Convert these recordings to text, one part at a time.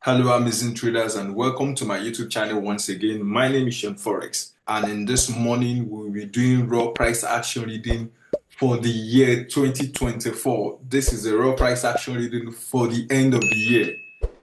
Hello, amazing traders, and welcome to my YouTube channel once again. My name is Forex, and in this morning, we'll be doing raw price action reading for the year 2024. This is the raw price action reading for the end of the year.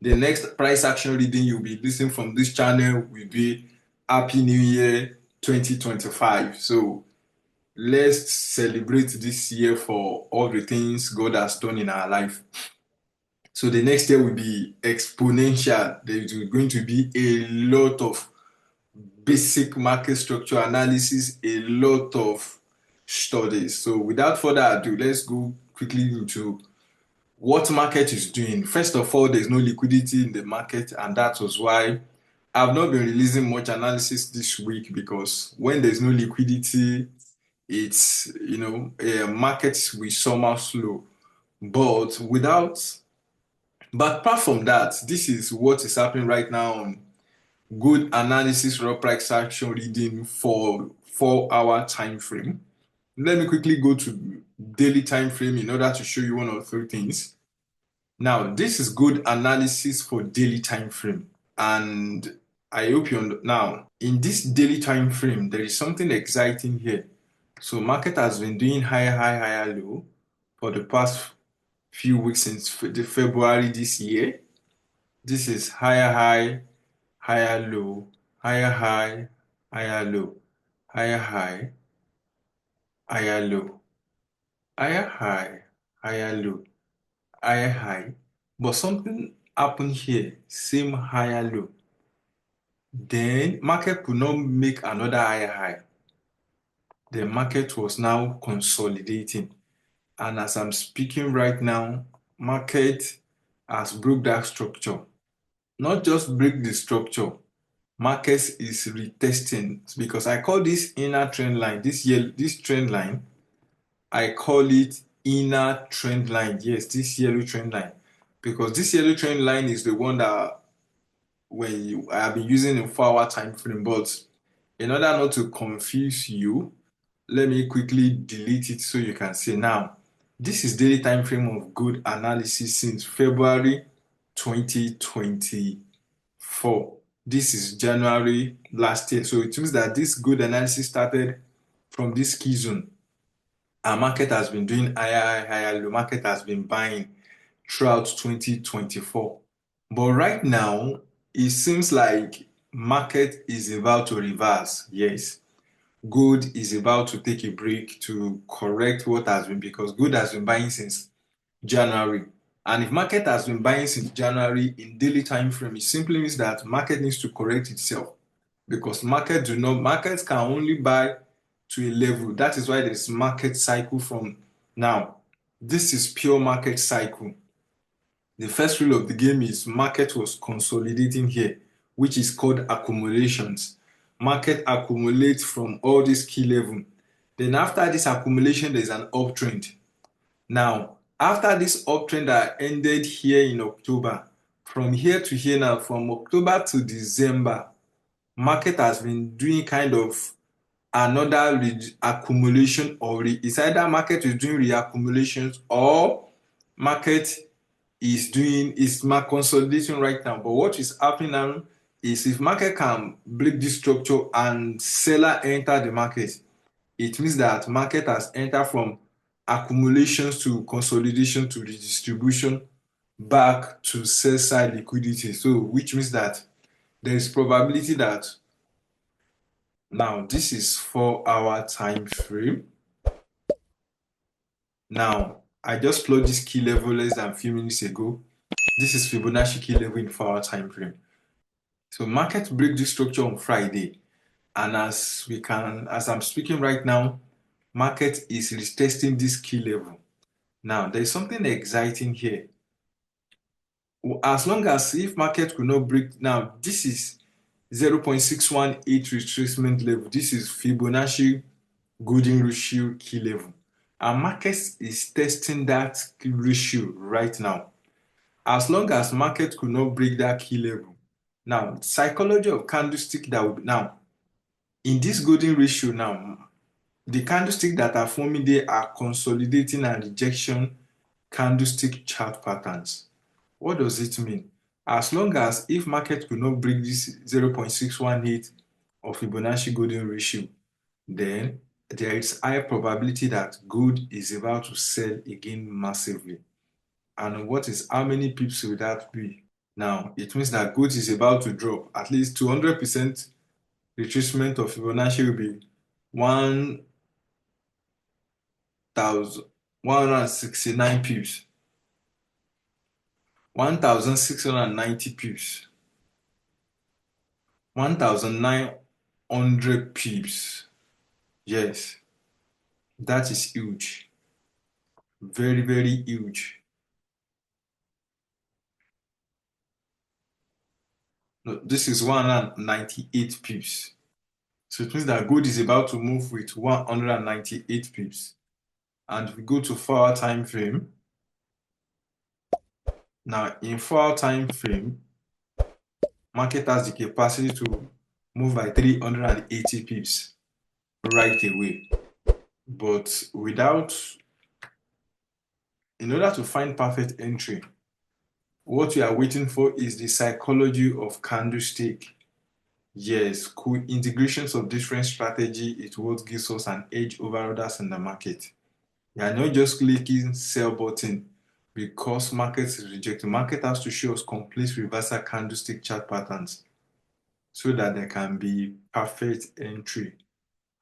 The next price action reading you'll be listening from this channel will be Happy New Year 2025. So let's celebrate this year for all the things God has done in our life. So the next year will be exponential. There is going to be a lot of basic market structure analysis, a lot of studies. So without further ado, let's go quickly into what market is doing. First of all, there's no liquidity in the market, and that was why I've not been releasing much analysis this week, because when there's no liquidity, it's markets will somehow slow. But apart from that, this is what is happening right now on good analysis raw price action reading for 4-hour time frame. Let me quickly go to daily time frame in order to show you one or three things. Now, this is good analysis for daily time frame, and I hope you now in this daily time frame there is something exciting here. So market has been doing higher low for the past few weeks since the February this year. This is higher high, higher low, higher high, higher low, higher high, higher low, higher high, higher low, higher high. But something happened here, same higher low. Then market could not make another higher high. The market was now consolidating. And as I'm speaking right now, market has broke that structure. Not just break the structure, markets is retesting, because I call this inner trend line, this trend line, I call it inner trend line. Yes, this yellow trend line, because this yellow trend line is the one that I have been using in 4-hour time frame. But in order not to confuse you, let me quickly delete it so you can see. Now, this is daily time frame of good analysis since February 2024. This is January last year. So it means that this good analysis started from this key zone. Our market has been doing higher low. Market has been buying throughout 2024. But right now, it seems like market is about to reverse. Yes, gold is about to take a break to correct what has been, because gold has been buying since January. And if market has been buying since January in daily time frame, it simply means that market needs to correct itself, because markets can only buy to a level. That is why there's market cycle from now. This is pure market cycle. The first rule of the game is market was consolidating here, which is called accumulations. Market accumulates from all these key level. Then after this accumulation, there's an uptrend. Now, after this uptrend that ended here in October, from here to here now, from October to December, market has been doing kind of another accumulation, or it's either market is doing reaccumulations or market is consolidating right now. But what is happening now is, if market can break this structure and seller enter the market, it means that market has entered from accumulations to consolidation to redistribution back to sell side liquidity. So which means that there is probability that now this is 4-hour time frame. Now I just plot this key level less than a few minutes ago. This is Fibonacci key level in 4-hour time frame. So market break this structure on Friday, and as I'm speaking right now, market is retesting this key level. Now there's something exciting here. As long as if market could not break, now this is 0.618 retracement level. This is Fibonacci golden ratio key level, and market is testing that ratio right now. As long as market could not break that key level, now psychology of candlestick that would now in this golden ratio, now the candlestick that are forming there are consolidating and rejection candlestick chart patterns. What does it mean? As long as if market could not break this 0.618 of Fibonacci golden ratio, then there is high probability that gold is about to sell again massively. And what is how many pips will that be? Now, it means that gold is about to drop. At least 200% retracement of Fibonacci will be 1,169 pips, 1,690 pips, 1,900 pips. Yes, that is huge. Very, very huge. No, this is 198 pips. So it means that gold is about to move with 198 pips. And if we go to 4-hour time frame, now in 4-hour time frame, market has the capacity to move by 380 pips right away. But in order to find perfect entry, what we are waiting for is the psychology of candlestick. Yes, cool integrations of different strategy is what gives us an edge over others in the market. You are not just clicking sell button because market is rejecting. Market has to show us complete reversal candlestick chart patterns so that there can be perfect entry.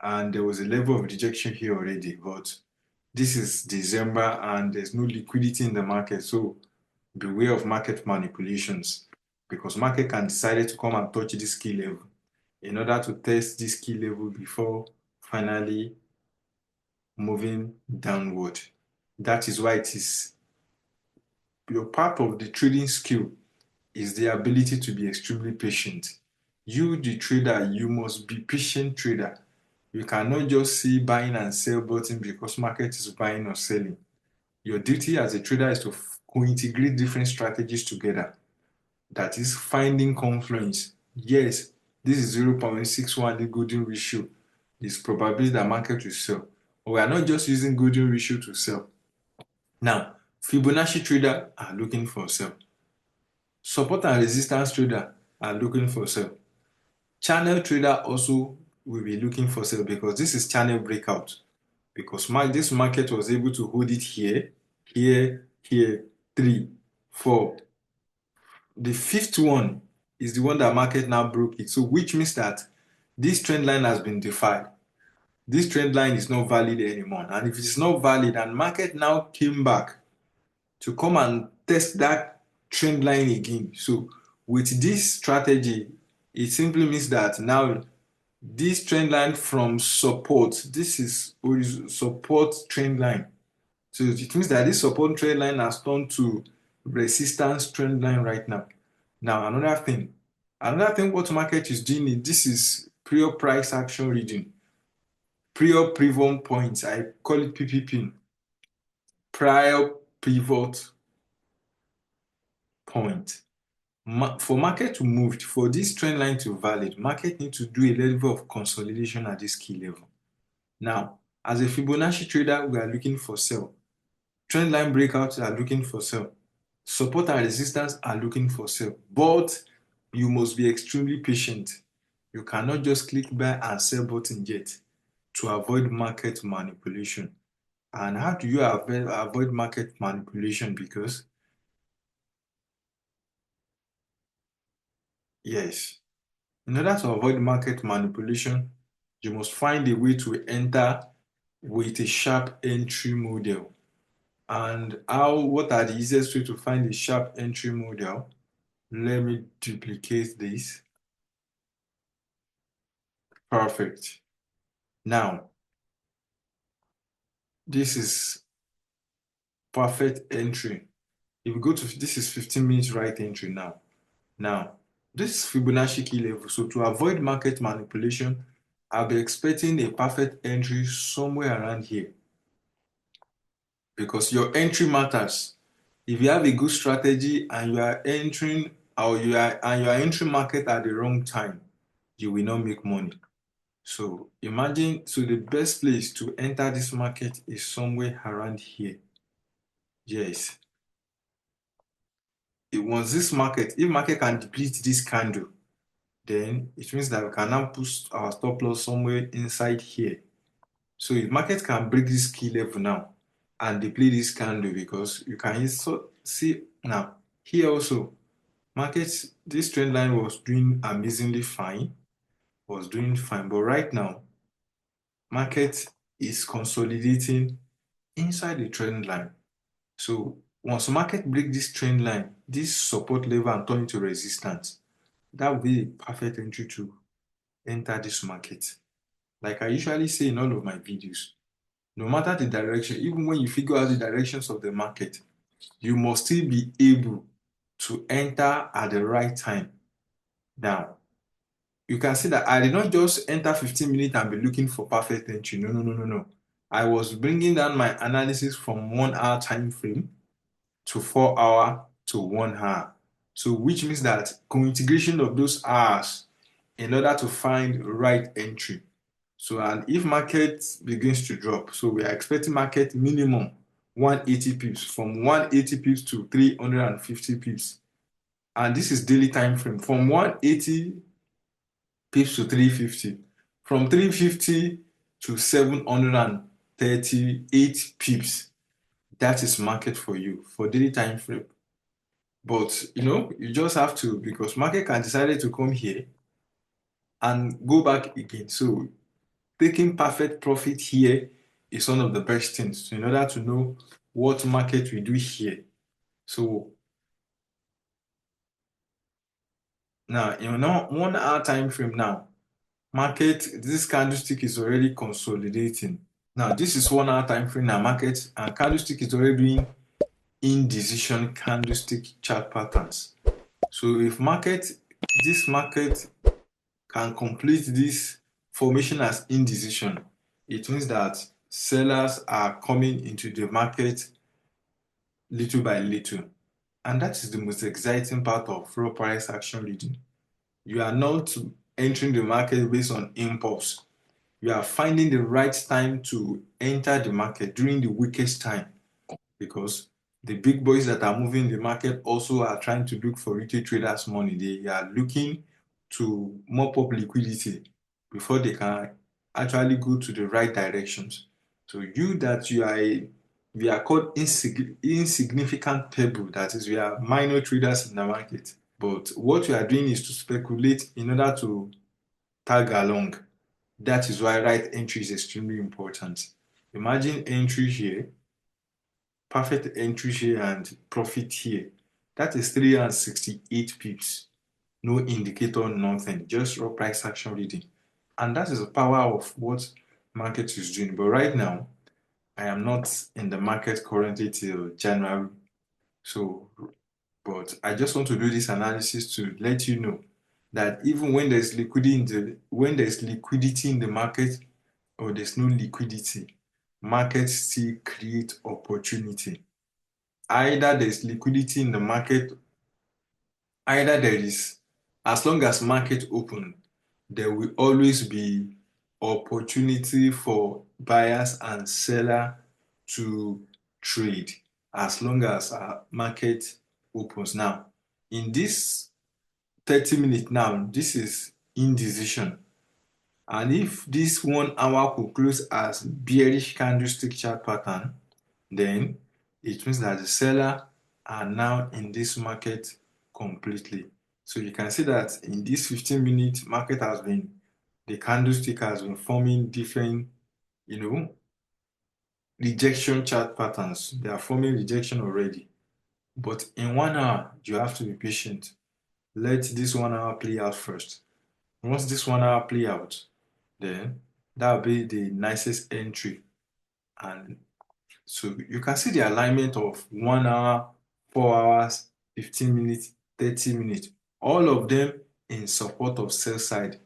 And there was a level of rejection here already, but this is December and there's no liquidity in the market. So beware of market manipulations because market can decide to come and touch this key level in order to test this key level before finally moving downward. That is why it is your part of the trading skill is the ability to be extremely patient. You, the trader, you must be patient trader. You cannot just see buying and sell button because market is buying or selling. Your duty as a trader is to co-integrate different strategies together. That is finding confluence. Yes, this is 0.61 the golden ratio. It's probability that market will sell. But we are not just using golden ratio to sell. Now, Fibonacci trader are looking for sell. Support and resistance trader are looking for sell. Channel trader also will be looking for sell because this is channel breakout. Because this market was able to hold it here, here, here, 3, 4. The fifth one is the one that market now broke it. So which means that this trend line has been defied. This trend line is not valid anymore. And if it's not valid and market now came back to come and test that trend line again. So with this strategy, it simply means that now this trend line from support, this is support trend line. So it means that this support trend line has turned to resistance trend line right now. Now, another thing what market is doing is this is prior price action reading, prior pivot points. I call it PPP, prior pivot point. For market to move, for this trend line to valid, market need to do a level of consolidation at this key level. Now, as a Fibonacci trader, we are looking for sell. Trend line breakouts are looking for sell. Support and resistance are looking for sell. But you must be extremely patient. You cannot just click buy and sell button yet to avoid market manipulation. And how do you avoid market manipulation? Because, yes, in order to avoid market manipulation, you must find a way to enter with a sharp entry model. And what are the easiest way to find a sharp entry model? Let me duplicate this. Perfect. Now, this is perfect entry. If we go to this is 15 minutes right entry now. Now, this is Fibonacci key level. So to avoid market manipulation, I'll be expecting a perfect entry somewhere around here. Because your entry matters. If you have a good strategy and you are entering you are entering market at the wrong time, you will not make money. So imagine, the best place to enter this market is somewhere around here. Yes. once this market, if market can deplete this candle, then it means that we can now push our stop loss somewhere inside here. So if market can break this key level now and deplete this candle, because you can see now here also, market, this trend line was doing amazingly fine, was doing fine, but right now market is consolidating inside the trend line. So once market break this trend line, this support level and turn into resistance, that will be a perfect entry to enter this market. Like I usually say in all of my videos, no matter the direction, even when you figure out the directions of the market, you must still be able to enter at the right time. Now, you can see that I did not just enter 15 minutes and be looking for perfect entry. No, no, no, no, no. I was bringing down my analysis from 1 hour time frame to 4 hour to 1 hour. So which means that co-integration of those hours in order to find right entry. So, and if market begins to drop, so we are expecting market minimum 180 pips, from 180 pips to 350 pips. And this is daily time frame, from 180 pips to 350, from 350 to 738 pips. That is market for you for daily time frame. But you just have to, because market can decide to come here and go back again. So taking perfect profit here is one of the best things in order to know what market we do here. So now in 1 hour time frame now, market, this candlestick is already consolidating. Now this is 1 hour time frame now, market and candlestick is already doing indecision candlestick chart patterns. So if this market can complete this formation as indecision, it means that sellers are coming into the market little by little. And that is the most exciting part of raw price action reading. You are not entering the market based on impulse. You are finding the right time to enter the market during the weakest time, because the big boys that are moving the market also are trying to look for retail traders' money. They are looking to mop up liquidity before they can actually go to the right directions. So we are called insignificant pebble. That is, we are minor traders in the market. But what we are doing is to speculate in order to tag along. That is why right entry is extremely important. Imagine entry here, perfect entry here, and profit here. That is 368 pips. No indicator, nothing, just raw price action reading. And that is the power of what market is doing. But right now, I am not in the market currently till January. So, but I just want to do this analysis to let you know that even when there's liquidity in the market, or there's no liquidity, markets still create opportunity. Either there's liquidity in the market, either there is, as long as market open, there will always be opportunity for buyers and seller to trade, as long as our market opens. Now, in this 30 minutes now, this is indecision. And if this 1 hour could close as bearish candlestick chart pattern, then it means that the seller are now in this market completely. So you can see that in this 15-minute market the candlestick has been forming different, rejection chart patterns. They are forming rejection already. But in 1 hour, you have to be patient. Let this 1 hour play out first. Once this 1 hour play out, then that will be the nicest entry. And so you can see the alignment of 1 hour, 4 hours, 15 minutes, 30 minutes, all of them in support of sell side.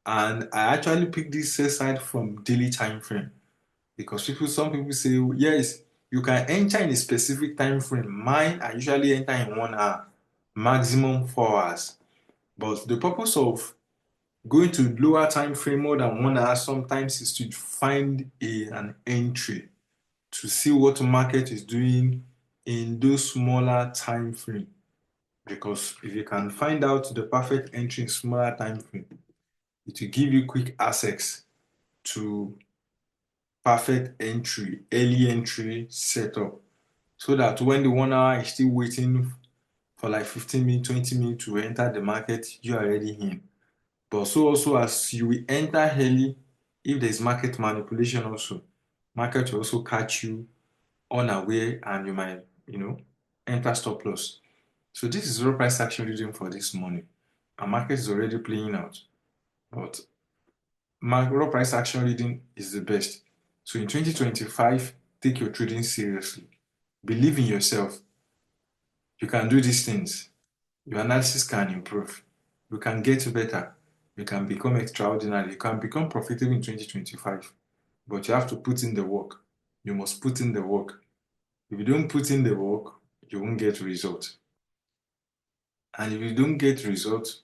And I actually picked this sell side from daily time frame, because some people say, yes, you can enter in a specific time frame. Mine, I usually enter in 1 hour, maximum 4 hours. But the purpose of going to lower time frame more than 1 hour sometimes is to find an entry, to see what market is doing in those smaller time frame. because if you can find out the perfect entry in smaller time frame, it will give you quick access to perfect entry, early entry setup, so that when the 1 hour is still waiting for like 15 minutes, 20 minutes to enter the market, you are already in. But so also as you will enter early, if there's market manipulation also, market will also catch you unaware and you might, enter stop loss. So this is raw price action reading for this morning. Our market is already playing out, but raw price action reading is the best. So in 2025, take your trading seriously. Believe in yourself. You can do these things. Your analysis can improve. You can get better. You can become extraordinary. You can become profitable in 2025. But you have to put in the work. You must put in the work. If you don't put in the work, you won't get results. And if you don't get results,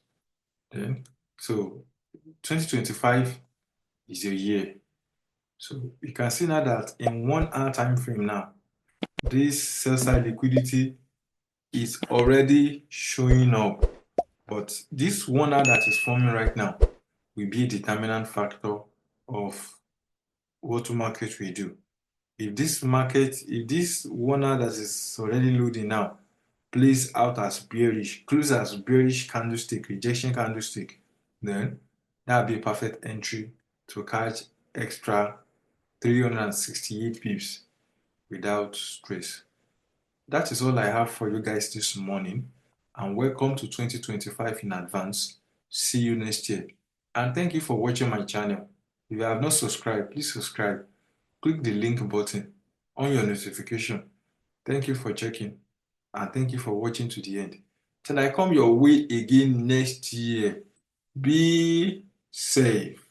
then so 2025 is your year. So you can see now that in 1 hour time frame now, this sell side liquidity is already showing up. But this 1 hour that is forming right now will be a determinant factor of what market will do. If this 1 hour that is already loading now plays out as bearish, close as bearish candlestick, rejection candlestick, then that will be a perfect entry to catch extra 368 pips without stress. That is all I have for you guys this morning, and welcome to 2025 in advance. See you next year. And thank you for watching my channel. If you have not subscribed, please subscribe. Click the link button on your notification. Thank you for checking, and thank you for watching to the end. Till I come your way again next year, be safe.